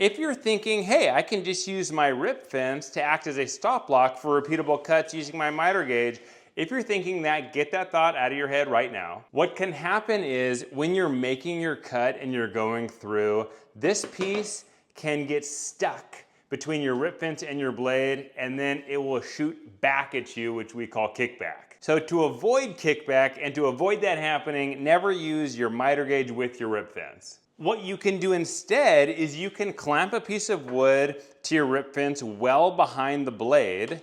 If you're thinking, hey, I can just use my rip fence to act as a stop block for repeatable cuts using my miter gauge, if you're thinking that, get that thought out of your head right now. What can happen is when you're making your cut and you're going through, this piece can get stuck between your rip fence and your blade, and then it will shoot back at you, which we call kickback. So to avoid kickback and to avoid that happening, never use your miter gauge with your rip fence. What you can do instead is you can clamp a piece of wood to your rip fence well behind the blade,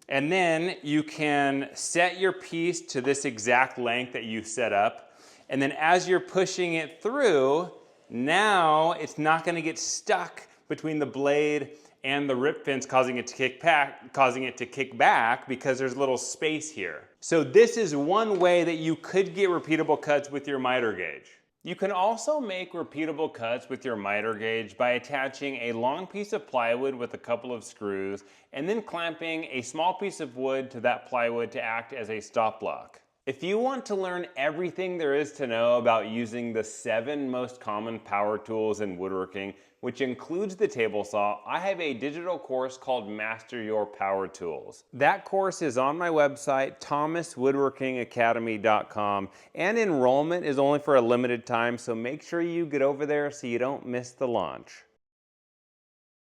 and then you can set your piece to this exact length that you set up, and then as you're pushing it through, now it's not going to get stuck between the blade and the rip fence, causing it to kick back because there's a little space here. So this is one way that you could get repeatable cuts with your miter gauge. You can also make repeatable cuts with your miter gauge by attaching a long piece of plywood with a couple of screws and then clamping a small piece of wood to that plywood to act as a stop block. If you want to learn everything there is to know about using the 7 most common power tools in woodworking, which includes the table saw, I have a digital course called Master Your Power Tools. That course is on my website, thomaswoodworkingacademy.com, and enrollment is only for a limited time, so make sure you get over there so you don't miss the launch.